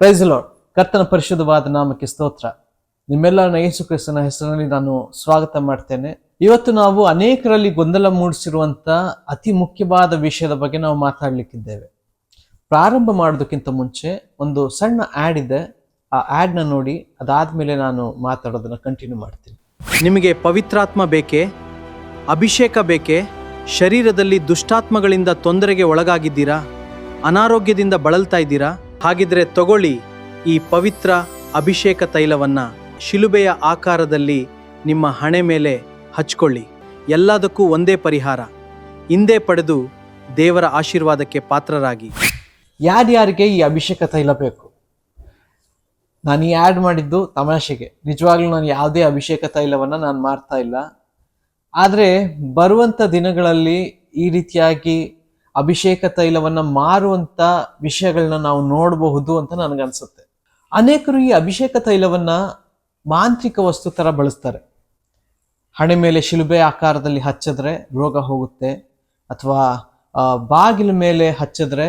Price the lord. ಕರ್ತನ ಪರಿಶುದ್ಧವಾದ ನಾಮಕ್ಕೆ ಸ್ತೋತ್ರ. ನಿಮ್ಮೆಲ್ಲರನ್ನ ಯೇಸು ಕ್ರಿಸ್ತನ ಹೆಸರಿನಲ್ಲಿ ನಾನು ಸ್ವಾಗತ ಮಾಡ್ತೇನೆ. ಇವತ್ತು ನಾವು ಅನೇಕರಲ್ಲಿ ಗೊಂದಲ ಮೂಡಿಸಿರುವಂತ ಅತಿ ಮುಖ್ಯವಾದ ವಿಷಯದ ಬಗ್ಗೆ ನಾವು ಮಾತಾಡ್ಲಿಕ್ಕಿದ್ದೇವೆ. ಪ್ರಾರಂಭ ಮಾಡೋದಕ್ಕಿಂತ ಮುಂಚೆ ಒಂದು ಸಣ್ಣ ಆ್ಯಡ್ ಇದೆ, ಆ ಆ್ಯಡ್ನ ನೋಡಿ ಅದಾದ್ಮೇಲೆ ನಾನು ಮಾತಾಡೋದನ್ನ ಕಂಟಿನ್ಯೂ ಮಾಡ್ತೀನಿ. ನಿಮಗೆ ಪವಿತ್ರಾತ್ಮ ಬೇಕೇ? ಅಭಿಷೇಕ ಬೇಕೇ? ಶರೀರದಲ್ಲಿ ದುಷ್ಟಾತ್ಮಗಳಿಂದ ತೊಂದರೆಗೆ ಒಳಗಾಗಿದ್ದೀರಾ? ಅನಾರೋಗ್ಯದಿಂದ ಬಳಲ್ತಾ ಇದ್ದೀರಾ? ಹಾಗಿದ್ರೆ ತಗೊಳ್ಳಿ ಈ ಪವಿತ್ರ ಅಭಿಷೇಕ ತೈಲವನ್ನ ಶಿಲುಬೆಯ ಆಕಾರದಲ್ಲಿ ನಿಮ್ಮ ಹಣೆ ಮೇಲೆ ಹಚ್ಕೊಳ್ಳಿ. ಎಲ್ಲದಕ್ಕೂ ಒಂದೇ ಪರಿಹಾರ. ಹಿಂದೆ ಪಡೆದು ದೇವರ ಆಶೀರ್ವಾದಕ್ಕೆ ಪಾತ್ರರಾಗಿ. ಯಾರ್ಯಾರಿಗೆ ಈ ಅಭಿಷೇಕ ತೈಲ ಬೇಕು? ನಾನು ಈ ಆ್ಯಡ್ ಮಾಡಿದ್ದು ತಮಾಷೆಗೆ. ನಿಜವಾಗ್ಲೂ ನಾನು ಯಾವುದೇ ಅಭಿಷೇಕ ತೈಲವನ್ನ ನಾನು ಮಾರ್ತಾ ಇಲ್ಲ. ಆದರೆ ಬರುವಂತ ದಿನಗಳಲ್ಲಿ ಈ ರೀತಿಯಾಗಿ ಅಭಿಷೇಕ ತೈಲವನ್ನ ಮಾರುವಂತ ವಿಷಯಗಳನ್ನ ನಾವು ನೋಡಬಹುದು ಅಂತ ನನಗನ್ಸುತ್ತೆ. ಅನೇಕರು ಈ ಅಭಿಷೇಕ ತೈಲವನ್ನ ಮಾಂತ್ರಿಕ ವಸ್ತು ತರ ಬಳಸ್ತಾರೆ. ಹಣೆ ಮೇಲೆ ಶಿಲುಬೆ ಆಕಾರದಲ್ಲಿ ಹಚ್ಚಿದ್ರೆ ರೋಗ ಹೋಗುತ್ತೆ, ಅಥವಾ ಬಾಗಿಲ ಮೇಲೆ ಹಚ್ಚಿದ್ರೆ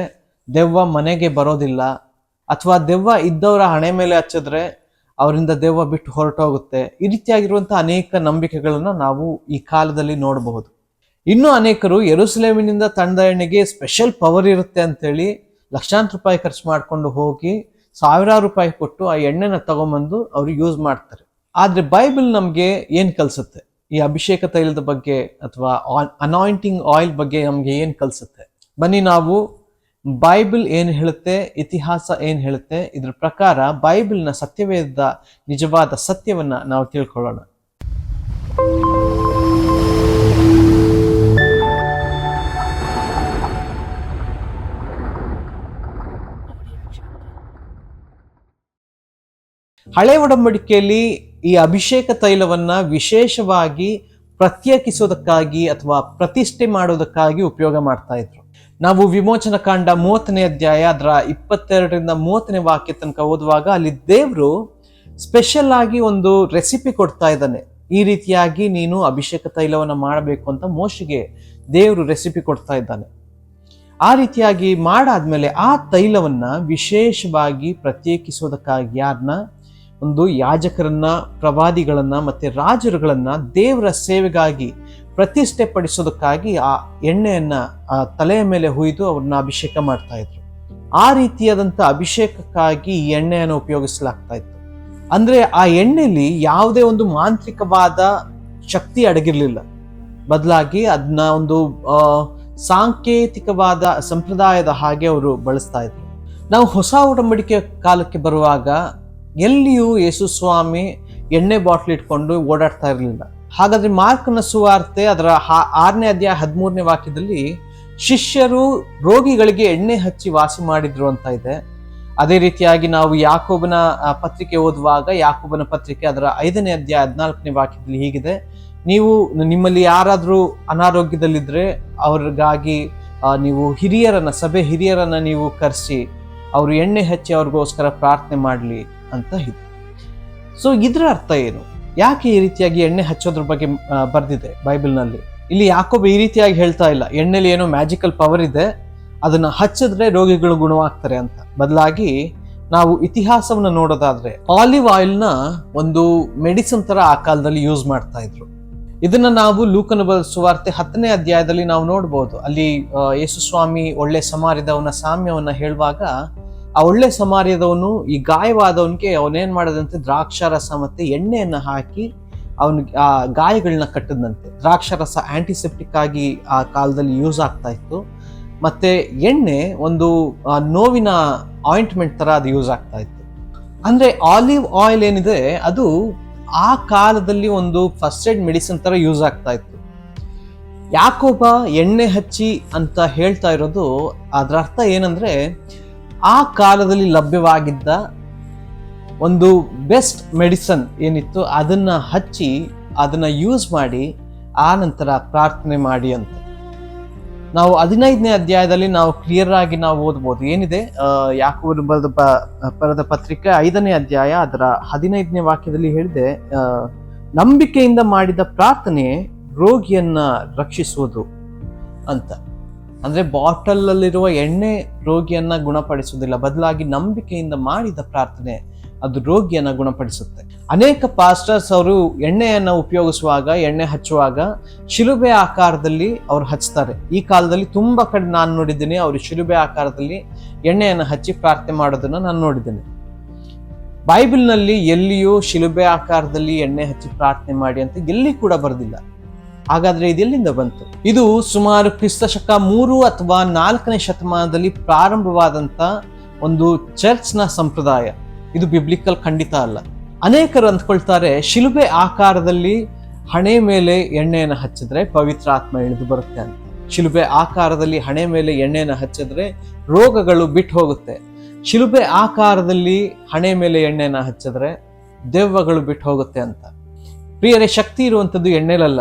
ದೆವ್ವ ಮನೆಗೆ ಬರೋದಿಲ್ಲ, ಅಥವಾ ದೆವ್ವ ಇದ್ದವರ ಹಣೆ ಮೇಲೆ ಹಚ್ಚಿದ್ರೆ ಅವರಿಂದ ದೆವ್ವ ಬಿಟ್ಟು ಹೊರಟೋಗುತ್ತೆ. ಈ ರೀತಿಯಾಗಿರುವಂಥ ಅನೇಕ ನಂಬಿಕೆಗಳನ್ನ ನಾವು ಈ ಕಾಲದಲ್ಲಿ ನೋಡಬಹುದು. ಇನ್ನು ಅನೇಕರು ಯೆರೂಸಲೇಮಿನಿಂದ ತಂದ ಎಣ್ಣೆಗೆ ಸ್ಪೆಷಲ್ ಪವರ್ ಇರುತ್ತೆ ಅಂತೇಳಿ ಲಕ್ಷಾಂತರ ರೂಪಾಯಿ ಖರ್ಚು ಮಾಡ್ಕೊಂಡು ಹೋಗಿ ಸಾವಿರಾರು ರೂಪಾಯಿ ಕೊಟ್ಟು ಆ ಎಣ್ಣೆನ ತಗೊಂಬಂದು ಅವರು ಯೂಸ್ ಮಾಡ್ತಾರೆ. ಆದ್ರೆ ಬೈಬಲ್ ನಮ್ಗೆ ಏನ್ ಕಲ್ಸುತ್ತೆ? ಈ ಅಭಿಷೇಕ ತೈಲದ ಬಗ್ಗೆ ಅಥವಾ ಅನಾಯಿಂಟಿಂಗ್ ಆಯಿಲ್ ಬಗ್ಗೆ ನಮ್ಗೆ ಏನ್ ಕಲ್ಸುತ್ತೆ? ಬನ್ನಿ ನಾವು ಬೈಬಲ್ ಏನ್ ಹೇಳುತ್ತೆ, ಇತಿಹಾಸ ಏನ್ ಹೇಳುತ್ತೆ, ಇದ್ರ ಪ್ರಕಾರ ಬೈಬಲ್ನ ಸತ್ಯವೇದ ನಿಜವಾದ ಸತ್ಯವನ್ನ ನಾವು ತಿಳ್ಕೊಳ್ಳೋಣ. ಹಳೆ ಒಡಂಬಡಿಕೆಯಲ್ಲಿ ಈ ಅಭಿಷೇಕ ತೈಲವನ್ನ ವಿಶೇಷವಾಗಿ ಪ್ರತ್ಯೇಕಿಸೋದಕ್ಕಾಗಿ ಅಥವಾ ಪ್ರತಿಷ್ಠೆ ಮಾಡೋದಕ್ಕಾಗಿ ಉಪಯೋಗ ಮಾಡ್ತಾ ಇದ್ರು. ನಾವು ವಿಮೋಚನ ಕಾಂಡ 30ನೇ ಅಧ್ಯಾಯ ಅದರ 22ರಿಂದ 30ನೇ ವಾಕ್ಯ ತನಕ ಓದುವಾಗ ಅಲ್ಲಿ ದೇವರು ಸ್ಪೆಷಲ್ ಆಗಿ ಒಂದು ರೆಸಿಪಿ ಕೊಡ್ತಾ ಇದ್ದಾನೆ. ಈ ರೀತಿಯಾಗಿ ನೀನು ಅಭಿಷೇಕ ತೈಲವನ್ನ ಮಾಡಬೇಕು ಅಂತ ಮೋಶೆಗೆ ದೇವರು ರೆಸಿಪಿ ಕೊಡ್ತಾ ಇದ್ದಾನೆ. ಆ ರೀತಿಯಾಗಿ ಮಾಡಾದ್ಮೇಲೆ ಆ ತೈಲವನ್ನ ವಿಶೇಷವಾಗಿ ಪ್ರತ್ಯೇಕಿಸೋದಕ್ಕಾಗಿ ಯಾರನ್ನ? ಒಂದು ಯಾಜಕರನ್ನ, ಪ್ರವಾದಿಗಳನ್ನ ಮತ್ತೆ ರಾಜರುಗಳನ್ನ ದೇವರ ಸೇವೆಗಾಗಿ ಪ್ರತಿಷ್ಠೆ ಪಡಿಸೋದಕ್ಕಾಗಿ ಆ ಎಣ್ಣೆಯನ್ನ ಆ ತಲೆಯ ಮೇಲೆ ಹುಯ್ದು ಅವ್ರನ್ನ ಅಭಿಷೇಕ ಮಾಡ್ತಾ ಇದ್ರು. ಆ ರೀತಿಯಾದಂಥ ಅಭಿಷೇಕಕ್ಕಾಗಿ ಈ ಎಣ್ಣೆಯನ್ನು ಉಪಯೋಗಿಸಲಾಗ್ತಾ ಇತ್ತು. ಅಂದ್ರೆ ಆ ಎಣ್ಣೆಯಲ್ಲಿ ಯಾವುದೇ ಒಂದು ಮಾಂತ್ರಿಕವಾದ ಶಕ್ತಿ ಅಡಗಿರ್ಲಿಲ್ಲ. ಬದಲಾಗಿ ಅದನ್ನ ಒಂದು ಸಾಂಕೇತಿಕವಾದ ಸಂಪ್ರದಾಯದ ಹಾಗೆ ಅವರು ಬಳಸ್ತಾ ಇದ್ರು. ನಾವು ಹೊಸ ಒಡಂಬಡಿಕೆ ಕಾಲಕ್ಕೆ ಬರುವಾಗ ಎಲ್ಲಿಯೂ ಯೇಸು ಸ್ವಾಮಿ ಎಣ್ಣೆ ಬಾಟ್ಲ್ ಇಟ್ಕೊಂಡು ಓಡಾಡ್ತಾ ಇರಲಿಲ್ಲ. ಹಾಗಾದ್ರೆ ಮಾರ್ಕನ ಸುವಾರ್ತೆ ಅದರ 6ನೇ ಅಧ್ಯಾಯ 13ನೇ ವಾಕ್ಯದಲ್ಲಿ ಶಿಷ್ಯರು ರೋಗಿಗಳಿಗೆ ಎಣ್ಣೆ ಹಚ್ಚಿ ವಾಸಿ ಮಾಡಿದ್ರು ಅಂತ ಇದೆ. ಅದೇ ರೀತಿಯಾಗಿ ನಾವು ಯಾಕೋಬನ ಪತ್ರಿಕೆ ಓದುವಾಗ ಯಾಕೋಬನ ಪತ್ರಿಕೆ ಅದರ 5ನೇ ಅಧ್ಯಾಯ 14ನೇ ವಾಕ್ಯದಲ್ಲಿ ಹೀಗಿದೆ: ನೀವು ನಿಮ್ಮಲ್ಲಿ ಯಾರಾದ್ರೂ ಅನಾರೋಗ್ಯದಲ್ಲಿದ್ರೆ ಅವ್ರಿಗಾಗಿ ನೀವು ಸಭೆ ಹಿರಿಯರನ್ನ ನೀವು ಕರೆಸಿ ಅವರು ಎಣ್ಣೆ ಹಚ್ಚಿ ಅವ್ರಿಗೋಸ್ಕರ ಪ್ರಾರ್ಥನೆ ಮಾಡಲಿ ಅಂತ ಇದೆ. ಸೊ ಇದ್ರ ಅರ್ಥ ಏನು? ಯಾಕೆ ಈ ರೀತಿಯಾಗಿ ಎಣ್ಣೆ ಹಚ್ಚೋದ್ರ ಬಗ್ಗೆ ಬರ್ದಿದೆ ಬೈಬಲ್ನಲ್ಲಿ? ಇಲ್ಲಿ ಯಾಕೋಬ ಈ ರೀತಿಯಾಗಿ ಹೇಳ್ತಾ ಇಲ್ಲ ಎಣ್ಣೆಲಿ ಏನೋ ಮ್ಯಾಜಿಕಲ್ ಪವರ್ ಇದೆ, ಅದನ್ನ ಹಚ್ಚಿದ್ರೆ ರೋಗಿಗಳು ಗುಣವಾಗ್ತಾರೆ ಅಂತ. ಬದಲಾಗಿ ನಾವು ಇತಿಹಾಸವನ್ನ ನೋಡೋದಾದ್ರೆ ಆಲಿವ್ ಆಯಿಲ್ ನ ಒಂದು ಮೆಡಿಸಿನ್ ತರ ಆ ಕಾಲದಲ್ಲಿ ಯೂಸ್ ಮಾಡ್ತಾ ಇದ್ರು. ಇದನ್ನ ನಾವು ಲೂಕನ ಸುವಾರ್ತೆ 10ನೇ ಅಧ್ಯಾಯದಲ್ಲಿ ನಾವು ನೋಡ್ಬೋದು. ಅಲ್ಲಿ ಯೇಸು ಸ್ವಾಮಿ ಒಳ್ಳೆ ಸಮಾರ್ಯದವನ ಸಾಮ್ಯವನ್ನ ಹೇಳುವಾಗ ಆ ಒಳ್ಳೆ ಸಮಾರ್ಯದವನು ಈ ಗಾಯವಾದವನಿಗೆ ಅವನೇನ್ ಮಾಡದಂತೆ ದ್ರಾಕ್ಷಾರಸ ಮತ್ತೆ ಎಣ್ಣೆಯನ್ನ ಹಾಕಿ ಅವನಿಗೆ ಆ ಗಾಯಗಳನ್ನ ಕಟ್ಟದಂತೆ. ದ್ರಾಕ್ಷಾರಸ ಆಂಟಿಸೆಪ್ಟಿಕ್ ಆಗಿ ಆ ಕಾಲದಲ್ಲಿ ಯೂಸ್ ಆಗ್ತಾ ಇತ್ತು. ಮತ್ತೆ ಎಣ್ಣೆ ಒಂದು ನೋವಿನ ಆಯಿಂಟ್ಮೆಂಟ್ ತರ ಅದು ಯೂಸ್ ಆಗ್ತಾ ಇತ್ತು. ಅಂದ್ರೆ ಆಲಿವ್ ಆಯಿಲ್ ಏನಿದೆ ಅದು ಆ ಕಾಲದಲ್ಲಿ ಒಂದು ಫಸ್ಟ್ ಏಡ್ ಮೆಡಿಸಿನ್ ತರ ಯೂಸ್ ಆಗ್ತಾ ಇತ್ತು. ಯಾಕೋಬ ಎಣ್ಣೆ ಹಚ್ಚಿ ಅಂತ ಹೇಳ್ತಾ ಇರೋದು ಅದರ ಅರ್ಥ ಏನಂದ್ರೆ ಆ ಕಾಲದಲ್ಲಿ ಲಭ್ಯವಾಗಿದ್ದ ಒಂದು ಬೆಸ್ಟ್ ಮೆಡಿಸನ್ ಏನಿತ್ತು ಅದನ್ನ ಹಚ್ಚಿ ಅದನ್ನ ಯೂಸ್ ಮಾಡಿ ಆ ನಂತರ ಪ್ರಾರ್ಥನೆ ಮಾಡಿ ಅಂತ. ನಾವು 15ನೇ ಅಧ್ಯಾಯದಲ್ಲಿ ನಾವು ಕ್ಲಿಯರ್ ಆಗಿ ನಾವು ಓದ್ಬೋದು ಏನಿದೆ. ಯಾಕೋಬನು ಬರೆದ ಪತ್ರಿಕೆ 5ನೇ ಅಧ್ಯಾಯ ಅದರ 15ನೇ ವಾಕ್ಯದಲ್ಲಿ ಹೇಳಿದೆ, ನಂಬಿಕೆಯಿಂದ ಮಾಡಿದ ಪ್ರಾರ್ಥನೆ ರೋಗಿಯನ್ನ ರಕ್ಷಿಸುವುದು ಅಂತ. ಅಂದರೆ ಬಾಟಲಲ್ಲಿರುವ ಎಣ್ಣೆ ರೋಗಿಯನ್ನು ಗುಣಪಡಿಸುವುದಿಲ್ಲ, ಬದಲಾಗಿ ನಂಬಿಕೆಯಿಂದ ಮಾಡಿದ ಪ್ರಾರ್ಥನೆ ಅದು ರೋಗಿಯನ್ನು ಗುಣಪಡಿಸುತ್ತೆ. ಅನೇಕ ಪಾಸ್ಟರ್ಸ್ ಅವರು ಎಣ್ಣೆಯನ್ನು ಉಪಯೋಗಿಸುವಾಗ, ಎಣ್ಣೆ ಹಚ್ಚುವಾಗ ಶಿಲುಬೆ ಆಕಾರದಲ್ಲಿ ಅವ್ರು ಹಚ್ತಾರೆ. ಈ ಕಾಲದಲ್ಲಿ ತುಂಬ ಕಡೆ ನಾನು ನೋಡಿದ್ದೀನಿ, ಅವರು ಶಿಲುಬೆ ಆಕಾರದಲ್ಲಿ ಎಣ್ಣೆಯನ್ನು ಹಚ್ಚಿ ಪ್ರಾರ್ಥನೆ ಮಾಡೋದನ್ನು ನಾನು ನೋಡಿದ್ದೇನೆ. ಬೈಬಲ್ನಲ್ಲಿ ಎಲ್ಲಿಯೂ ಶಿಲುಬೆ ಆಕಾರದಲ್ಲಿ ಎಣ್ಣೆ ಹಚ್ಚಿ ಪ್ರಾರ್ಥನೆ ಮಾಡಿ ಅಂತ ಎಲ್ಲಿ ಕೂಡ ಬರೆದಿಲ್ಲ. ಹಾಗಾದ್ರೆ ಇದೆಲ್ಲಿಂದ ಬಂತು? ಇದು ಸುಮಾರು ಕ್ರಿಸ್ತಶಕ 3 ಅಥವಾ 4ನೇ ಶತಮಾನದಲ್ಲಿ ಪ್ರಾರಂಭವಾದಂಥ ಒಂದು ಚರ್ಚ್ನ ಸಂಪ್ರದಾಯ. ಇದು ಬಿಬ್ಲಿಕಲ್ ಖಂಡಿತ ಅಲ್ಲ. ಅನೇಕರು ಅಂದ್ಕೊಳ್ತಾರೆ ಶಿಲುಬೆ ಆಕಾರದಲ್ಲಿ ಹಣೆ ಮೇಲೆ ಎಣ್ಣೆಯನ್ನು ಹಚ್ಚಿದ್ರೆ ಪವಿತ್ರ ಆತ್ಮ ಇಳಿದು ಬರುತ್ತೆ ಅಂತ. ಶಿಲುಬೆ ಆಕಾರದಲ್ಲಿ ಹಣೆ ಮೇಲೆ ಎಣ್ಣೆಯನ್ನು ಹಚ್ಚಿದ್ರೆ ರೋಗಗಳು ಬಿಟ್ಟು ಹೋಗುತ್ತೆ. ಶಿಲುಬೆ ಆಕಾರದಲ್ಲಿ ಹಣೆ ಮೇಲೆ ಎಣ್ಣೆಯನ್ನು ಹಚ್ಚಿದ್ರೆ ದೆವ್ವಗಳು ಬಿಟ್ಟು ಹೋಗುತ್ತೆ ಅಂತ. ಪ್ರಿಯರೇ, ಶಕ್ತಿ ಇರುವಂಥದ್ದು ಎಣ್ಣೆಲಲ್ಲ,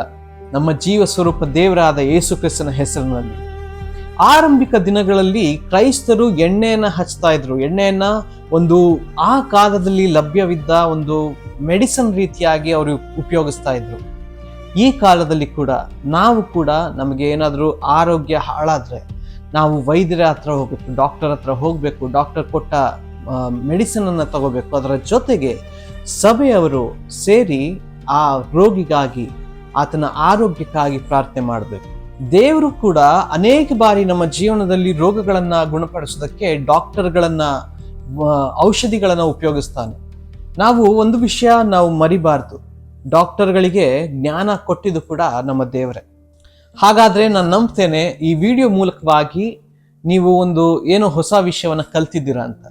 ನಮ್ಮ ಜೀವ ಸ್ವರೂಪ ದೇವರಾದ ಯೇಸು ಕ್ರಿಸ್ತನ ಹೆಸರಿನಲ್ಲಿ. ಆರಂಭಿಕ ದಿನಗಳಲ್ಲಿ ಕ್ರೈಸ್ತರು ಎಣ್ಣೆಯನ್ನು ಹಚ್ತಾ ಇದ್ರು. ಎಣ್ಣೆಯನ್ನ ಒಂದು ಆ ಕಾಲದಲ್ಲಿ ಲಭ್ಯವಿದ್ದ ಒಂದು ಮೆಡಿಸಿನ್ ರೀತಿಯಾಗಿ ಅವರು ಉಪಯೋಗಿಸ್ತಾ ಇದ್ರು. ಈ ಕಾಲದಲ್ಲಿ ಕೂಡ ನಾವು ಕೂಡ ನಮಗೆ ಏನಾದರೂ ಆರೋಗ್ಯ ಹಾಳಾದ್ರೆ ನಾವು ವೈದ್ಯರ ಹತ್ರ ಹೋಗ್ಬೇಕು, ಡಾಕ್ಟರ್ ಹತ್ರ ಹೋಗಬೇಕು, ಡಾಕ್ಟರ್ ಕೊಟ್ಟ ಮೆಡಿಸಿನ್ ಅನ್ನು ತಗೋಬೇಕು. ಅದರ ಜೊತೆಗೆ ಸಭೆಯವರು ಸೇರಿ ಆ ರೋಗಿಗಾಗಿ, ಆತನ ಆರೋಗ್ಯಕ್ಕಾಗಿ ಪ್ರಾರ್ಥನೆ ಮಾಡಬೇಕು. ದೇವರು ಕೂಡ ಅನೇಕ ಬಾರಿ ನಮ್ಮ ಜೀವನದಲ್ಲಿ ರೋಗಗಳನ್ನು ಗುಣಪಡಿಸೋದಕ್ಕೆ ಡಾಕ್ಟರ್ಗಳನ್ನು, ಔಷಧಿಗಳನ್ನು ಉಪಯೋಗಿಸ್ತಾನೆ. ನಾವು ಒಂದು ವಿಷಯ ನಾವು ಮರಿಬಾರ್ದು, ಡಾಕ್ಟರ್ಗಳಿಗೆ ಜ್ಞಾನ ಕೊಟ್ಟಿದ್ದು ಕೂಡ ನಮ್ಮ ದೇವರೇ. ಹಾಗಾದರೆ ನಾನು ನಂಬ್ತೇನೆ ಈ ವಿಡಿಯೋ ಮೂಲಕವಾಗಿ ನೀವು ಒಂದು ಏನೋ ಹೊಸ ವಿಷಯವನ್ನು ಕಲ್ತಿದ್ದೀರಾ ಅಂತ.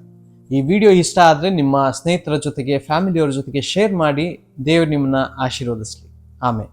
ಈ ವಿಡಿಯೋ ಇಷ್ಟ ಆದರೆ ನಿಮ್ಮ ಸ್ನೇಹಿತರ ಜೊತೆಗೆ, ಫ್ಯಾಮಿಲಿಯವರ ಜೊತೆಗೆ ಶೇರ್ ಮಾಡಿ. ದೇವರು ನಿಮ್ಮನ್ನ ಆಶೀರ್ವದಿಸಲಿ. ಆಮೇಲೆ